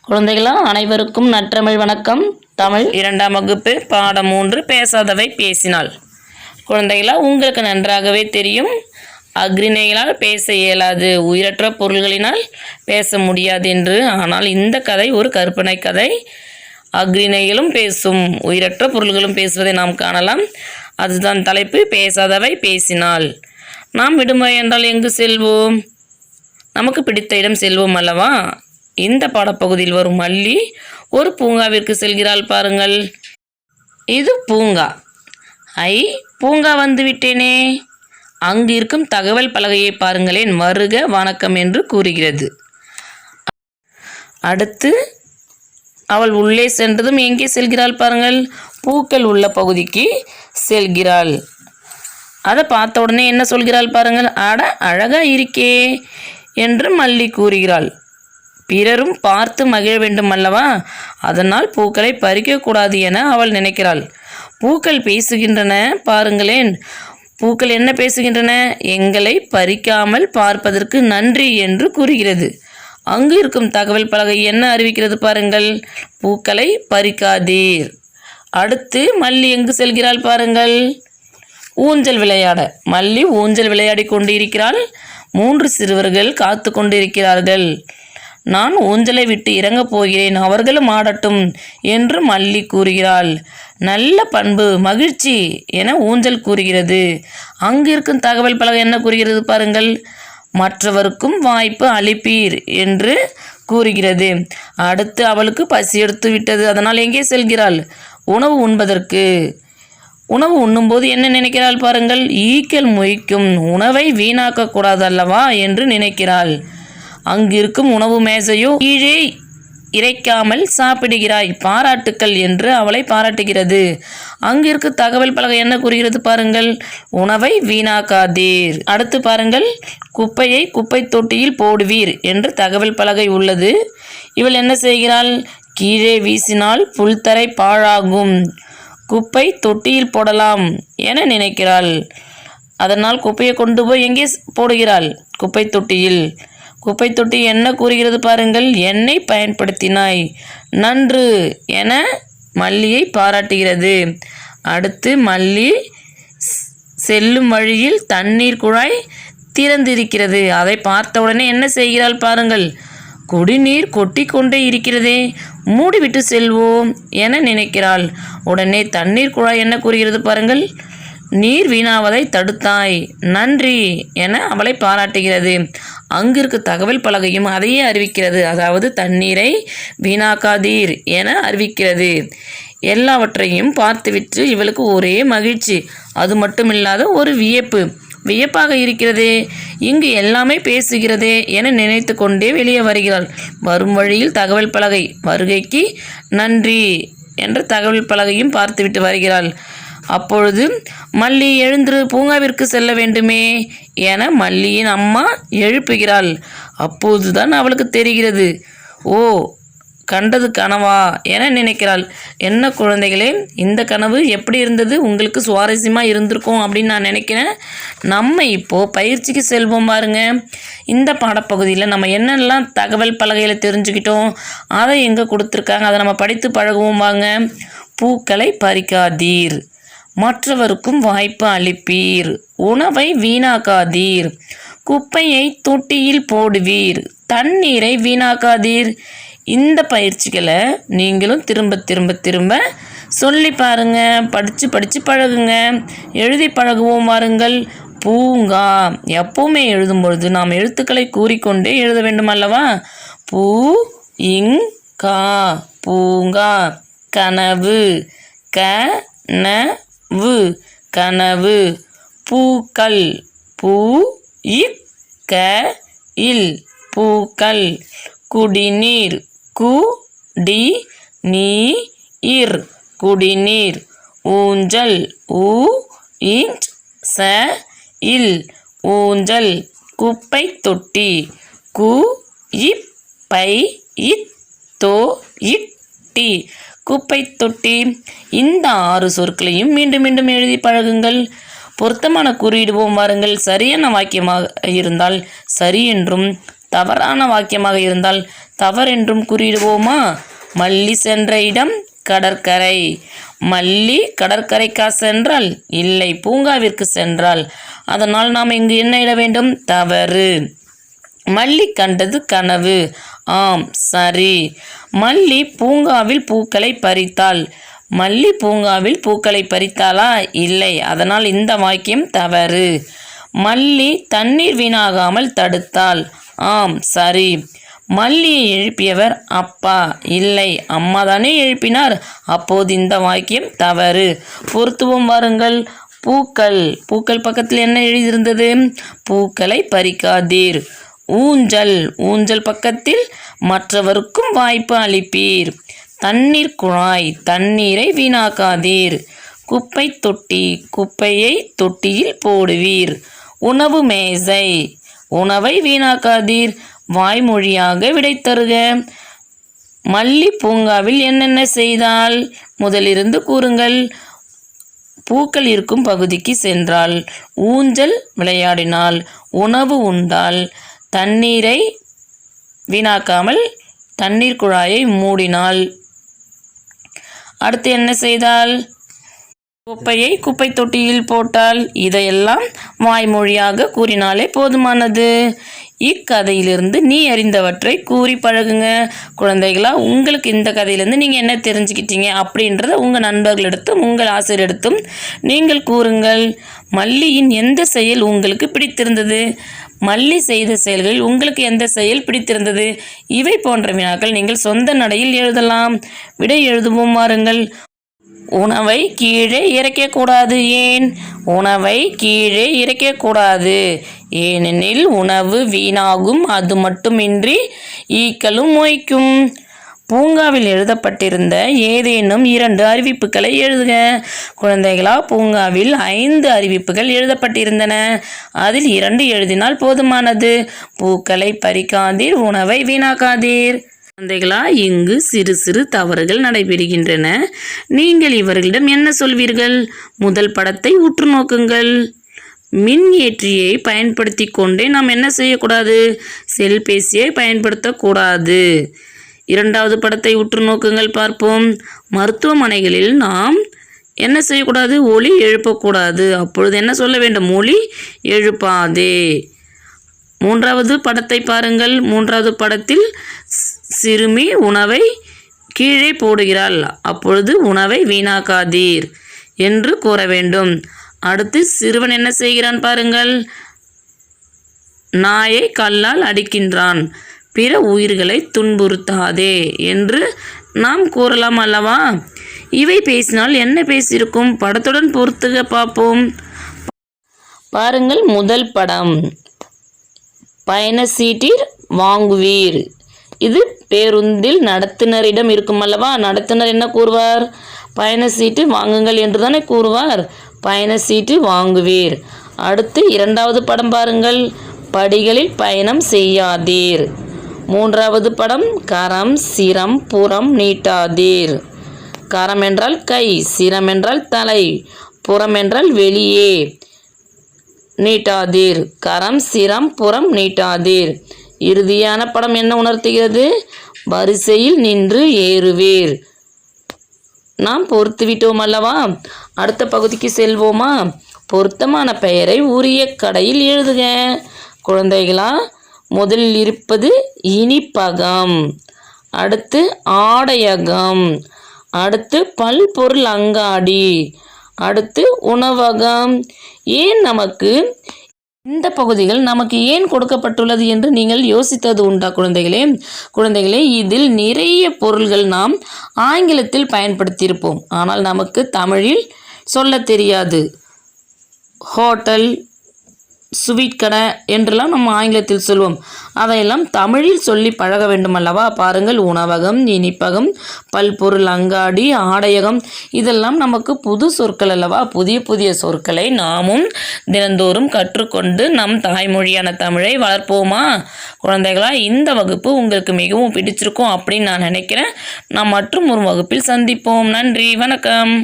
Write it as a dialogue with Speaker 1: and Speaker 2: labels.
Speaker 1: குழந்தைகளா அனைவருக்கும் நற்றமிழ் வணக்கம். தமிழ் 2ஆம் வகுப்பு பாடம் 3 பேசாதவை பேசினால். குழந்தைகளா உங்களுக்கு நன்றாகவே தெரியும், அக்ரிணைகளால் பேச இயலாது, உயிரற்ற பொருள்களினால் பேச முடியாது என்று. ஆனால் இந்த கதை ஒரு கற்பனை கதை. அக்ரிணைகளும் பேசும், உயிரற்ற பொருள்களும் பேசுவதை நாம் காணலாம். அதுதான் தலைப்பு, பேசாதவை பேசினால். நாம் விடுமுறை என்றால் எங்கு செல்வோம்? நமக்கு பிடித்த இடம் செல்வோம் அல்லவா? இந்த பாடப்பகுதியில் வரும் மல்லி ஒரு பூங்காவிற்கு செல்கிறாள் பாருங்கள். இது பூங்கா. பூங்கா வந்து விட்டேனே. அங்கு இருக்கும் தகவல் பலகையை பாருங்களேன். வருக வணக்கம் என்று கூறுகிறது. அடுத்து அவள் உள்ளே சென்றதும் எங்கே செல்கிறாள் பாருங்கள், பூக்கள் உள்ள பகுதிக்கு செல்கிறாள். அதை பார்த்த உடனே என்ன சொல்கிறாள் பாருங்கள், அட அழகா இருக்கே என்று மல்லி கூறுகிறாள். பிறரும் பார்த்து மகிழ வேண்டும் அல்லவா, அதனால் பூக்களை பறிக்கக்கூடாது என அவள் நினைக்கிறாள். பூக்கள் பேசுகின்றன பாருங்களேன். பூக்கள் என்ன பேசுகின்றன? எங்களை பறிக்காமல் பார்ப்பதற்கு நன்றி என்று கூறுகிறது. அங்கு இருக்கும் தகவல் பலகை என்ன அறிவிக்கிறது பாருங்கள், பூக்களை பறிக்காதீர். அடுத்து மல்லி எங்கு செல்கிறாள் பாருங்கள், ஊஞ்சல் விளையாட. மல்லி ஊஞ்சல் விளையாடி கொண்டு இருக்கிறாள். 3 சிறுவர்கள் காத்து கொண்டிருக்கிறார்கள். நான் ஊஞ்சலை விட்டு இறங்கப் போகிறேன், அவர்களும் ஆடட்டும் என்று மல்லி கூறுகிறாள். நல்ல பண்பு, மகிழ்ச்சி என ஊஞ்சல் கூறுகிறது. அங்கு இருக்கும் தகவல் பலகை என்ன கூறுகிறது பாருங்கள், மற்றவருக்கும் வாய்ப்பு அளிப்பீர் என்று கூறுகிறது. அடுத்து அவளுக்கு பசி எடுத்து விட்டது, அதனால் எங்கே செல்கிறாள்? உணவு உண்பதற்கு. உணவு உண்ணும்போது என்ன நினைக்கிறாள் பாருங்கள், ஈக்கள் மொய்க்கும், உணவை வீணாக்க கூடாது அல்லவா என்று நினைக்கிறாள். அங்கிருக்கும் உணவு மேசையோ கீழே இறைக்காமல் சாப்பிடுகிறாய், பாராட்டுக்கள் என்று அவளை பாராட்டுகிறது. அங்கிருக்கு தகவல் பலகை என்ன கூறுகிறது பாருங்கள், உணவை வீணாக்காதீர். அடுத்து பாருங்கள், குப்பையை குப்பை தொட்டியில் போடுவீர் என்று தகவல் பலகை உள்ளது. இவள் என்ன செய்கிறாள், கீழே வீசினால் புல்தரை பாழாகும், குப்பை தொட்டியில் போடலாம் என நினைக்கிறாள். அதனால் குப்பையை கொண்டு போய் எங்கே போடுகிறாள், குப்பை தொட்டியில். குப்பை தொட்டி என்ன கூறுகிறது பாருங்கள், என்னை பயன்படுத்தினாய், நன்று என மல்லியை பாராட்டுகிறது. அடுத்து மல்லி செல்லும் வழியில் தண்ணீர் குழாய் திறந்திருக்கிறது. அதை பார்த்தவுடனே என்ன செய்கிறாள் பாருங்கள், குடிநீர் கொட்டி கொண்டே இருக்கிறதே, மூடிவிட்டு செல்வோம் என நினைக்கிறாள். உடனே தண்ணீர் குழாய் என்ன கூறுகிறது பாருங்கள், நீர் வீணாவதை தடுத்தாய், நன்றி என அவளை பாராட்டுகிறது. அங்கிருக்கு தகவல் பலகையும் அதையே அறிவிக்கிறது. அதாவது தண்ணீரை வீணாக்காதீர் என அறிவிக்கிறது. எல்லாவற்றையும் பார்த்துவிட்டு இவளுக்கு ஒரே மகிழ்ச்சி. அது மட்டுமில்லாத ஒரு வியப்பாக இருக்கிறதே, இங்கு எல்லாமே பேசுகிறதே என நினைத்து கொண்டே வெளியே வருகிறாள். வரும் வழியில் தகவல் பலகை, வருகைக்கு நன்றி என்ற தகவல் பலகையும் பார்த்துவிட்டு வருகிறாள். அப்பொழுது மல்லி, எழுந்திரு, பூங்காவிற்கு செல்ல வேண்டுமே என மல்லியின் அம்மா எழுப்புகிறாள். அப்போதுதான் அவளுக்கு தெரிகிறது, ஓ, கண்டது கனவா என நினைக்கிறாள். என்ன குழந்தைகளே, இந்த கனவு எப்படி இருந்தது? உங்களுக்கு சுவாரஸ்யமாக இருந்திருக்கும் அப்படின்னு நான் நினைக்கிறேன். நம்ம இப்போது பயிற்சிக்கு செல்வோம் பாருங்க. இந்த பாடப்பகுதியில் நம்ம என்னெல்லாம் தகவல் பலகையில் தெரிஞ்சுக்கிட்டோம், அதை எங்கே கொடுத்துருக்காங்க, அதை நம்ம படித்து பழகுவோம் வாங்க. பூக்களை பறிக்காதீர், மற்றவருக்கும் வாய்ப்பு அளிப்பீர், உணவை வீணாக்காதீர், குப்பையை தொட்டியில் போடுவீர், தண்ணீரை வீணாக்காதீர். இந்த பயிற்சிகளை நீங்களும் திரும்ப திரும்ப திரும்ப சொல்லி பாருங்க, படித்து பழகுங்க, எழுதி பழகுவோம் வாருங்கள். பூங்கா, எப்பவுமே எழுதும் பொழுது நாம் எழுத்துக்களை கூறிக்கொண்டே எழுத வேண்டும் அல்லவா? பூ இங் கா, பூங்கா. கனவு, கனவு. பூக்கள், பூ இக் க இல், பூக்கள். குடிநீர், டி நீ இர், குடிநீர். ஊஞ்சல், இஞ்ச் ச இல், ஊஞ்சல். குப்பை தொட்டி, இப் பை இத் தோ இட் டி, குப்பை தொட்டி. இந்த 6 சொற்களையும் மீண்டும் மீண்டும் எழுதி பழகுங்கள். பொருத்தமான குறியிடுவோம் வாருங்கள். சரியான வாக்கியமாக இருந்தால் சரி என்றும், தவறான வாக்கியமாக இருந்தால் தவறென்றும் கூறிடுவோமா? மல்லி சென்ற இடம் கடற்கரை. மல்லி கடற்கரைக்கா சென்றால்? இல்லை, பூங்காவிற்கு சென்றால். அதனால் நாம் இங்கு என்ன இட வேண்டும்? தவறு. மல்லி கண்டது கனவு. ஆம், சரி. மல்லி பூங்காவில் பூக்களை பறித்தாள். மல்லி பூங்காவில் பூக்களை பறித்தாளா? இல்லை, அதனால் இந்த வாக்கியம் தவறு. மல்லி தண்ணீர் வீணாகாமல் தடுத்தாள். ஆம், சரி. மல்லியை எழுப்பியவர் அப்பா. இல்லை, அம்மா தானே எழுப்பினார். அப்போது இந்த வாக்கியம் தவறு. பொருத்துவோம் வாருங்கள். பூக்கள். பூக்கள் பக்கத்தில் என்ன எழுதியிருந்தது? பூக்களை பறிக்காதீர். ஊஞ்சல். ஊஞ்சல் பக்கத்தில் மற்றவருக்கும் வாய்ப்பு அளிப்பீர். தண்ணீர் குழாய். தண்ணீரை வீணாக்காதீர். குப்பை தொட்டி. குப்பையை தொட்டியில் போடுவீர். உணவு மேசை. உணவை வீணாக்காதீர். வாய்மொழியாக விடை தருக. மல்லி பூங்காவில் என்னென்ன செய்தால்? முதலிருந்து கூறுங்கள். பூக்கள் இருக்கும் பகுதிக்கு சென்றாள். ஊஞ்சல் விளையாடினாள். உணவு உண்டாள். தண்ணீரை வீணாக்காமல் தண்ணீர் குழாயை மூடினாள். அடுத்து என்ன செய்தாள்? குப்பையை குப்பை தொட்டியில் போட்டாள். இதையெல்லாம் வாய்மொழியாக கூறினாலே போதுமானது. இக்கதையிலிருந்து நீ அறிந்தவற்றை கூறி பழகுங்க. குழந்தைகளா, உங்களுக்கு இந்த கதையிலேருந்து நீங்கள் என்ன தெரிஞ்சுக்கிட்டீங்க அப்படின்றத உங்கள் நண்பர்களிடத்தும் உங்கள் ஆசிரியரிடத்தும் நீங்கள் கூறுங்கள். மல்லியின் எந்த செயல் உங்களுக்கு பிடித்திருந்தது? மல்லி செய்த செயல்களில் உங்களுக்கு எந்த செயல் பிடித்திருந்தது? இவை போன்ற வினாக்கள் நீங்கள் சொந்த நடையில் எழுதலாம். விடை எழுதுவோம் வாருங்கள். உணவை கீழே இறக்கக்கூடாது. ஏன்? உணவை கீழே இறக்கக்கூடாது. ஏனெனில் உணவு வீணாகும். அது மட்டுமின்றி ஈக்களும் மொய்க்கும். பூங்காவில் எழுதப்பட்டிருந்த ஏதேனும் 2 அறிவிப்புகளை எழுதுக. குழந்தைகளா, பூங்காவில் 5 அறிவிப்புகள் எழுதப்பட்டிருந்தன. அதில் 2 எழுதினால் போதுமானது. பூக்களை பறிக்காதீர், உணவை வீணாக்காதீர். குழந்தைகளா, இங்கு சிறு சிறு தவறுகள் நடைபெறுகின்றன. நீங்கள் இவர்களிடம் என்ன சொல்வீர்கள்? முதல் படத்தை உற்று நோக்குங்கள். மின் ஏற்றியை பயன்படுத்தி கொண்டே நாம் என்ன செய்யக்கூடாது? செல்பேசியை பயன்படுத்தக்கூடாது. 2வது படத்தை உற்று நோக்குங்கள், பார்ப்போம். மருத்துவமனைகளில் நாம் என்ன செய்யக்கூடாது? ஒலி எழுப்பக்கூடாது. அப்பொழுது என்ன சொல்ல வேண்டும்? ஒலி எழுப்பாதே. 3வது படத்தை பாருங்கள். 3வது படத்தில் சிறுமி உணவை கீழே போடுகிறாள். அப்பொழுது உணவை வீணாக்காதீர் என்று கூற வேண்டும். அடுத்து சிறுவன் என்ன செய்கிறான் பாருங்கள். நாயை கல்லால் அடிக்கின்றான். பிற உயிர்களை துன்புறுத்தாதே என்று நாம் கூறலாம் அல்லவா? இவை பேசினால் என்ன பேசியிருக்கும்? படத்துடன் பொறுத்துக பார்ப்போம். பாருங்கள், முதல் படம். பயண சீட்டில் வாங்குவீர். இது பேருந்தில் நடத்துனரிடம் இருக்கும் அல்லவா? நடத்துனர் என்ன கூறுவார்? பயண சீட்டு வாங்குங்கள் என்று தானே கூறுவார். பயண சீட்டு வாங்குவீர். அடுத்து 2வது படம் பாருங்கள். படிகளில் பயணம் செய்யாதீர். 3வது படம். கரம் சிரம் புறம் நீட்டாதீர். கரம் என்றால் கை, சிரம் என்றால் தலை, புறம் என்றால் வெளியே. நீட்டாதீர். கரம் சிரம் புறம் நீட்டாதீர். இறுதியான படம் என்ன உணர்த்துகிறது? வரிசையில் நின்று ஏறுவீர். நாம் பொறுத்து விட்டோம் அல்லவா? அடுத்த பகுதிக்கு செல்வோமா? பொருத்தமான பெயரை உரிய கடையில் எழுதுக. குழந்தைகளா, முதலில் இருப்பது இனிப்பகம், அடுத்து ஆடையகம், அடுத்து பல்பொருள் அங்காடி, அடுத்து உணவகம். ஏன் நமக்கு இந்த பகுதிகள் நமக்கு ஏன் கொடுக்கப்பட்டுள்ளது என்று நீங்கள் யோசித்தது உண்டா குழந்தைகளே? இதில் நிறைய பொருள்கள் நாம் ஆங்கிலத்தில் பயன்படுத்தியிருப்போம். ஆனால் நமக்கு தமிழில் சொல்ல தெரியாது. ஹோட்டல், ஸ்வீட் கடை என்றெல்லாம் நம்ம ஆங்கிலத்தில் சொல்வோம். அதையெல்லாம் தமிழில் சொல்லி பழக வேண்டும் அல்லவா? பாருங்கள், உணவகம், இனிப்பகம், பல்பொருள் அங்காடி, ஆடையகம், இதெல்லாம் நமக்கு புது சொற்கள் அல்லவா? புதிய புதிய சொற்களை நாமும் தினந்தோறும் கற்றுக்கொண்டு நம் தாய்மொழியான தமிழை வளர்ப்போமா? குழந்தைகளா, இந்த வகுப்பு உங்களுக்கு மிகவும் பிடிச்சிருக்கும் அப்படின்னு நான் நினைக்கிறேன். நாம் மற்றும் ஒரு வகுப்பில் சந்திப்போம். நன்றி, வணக்கம்.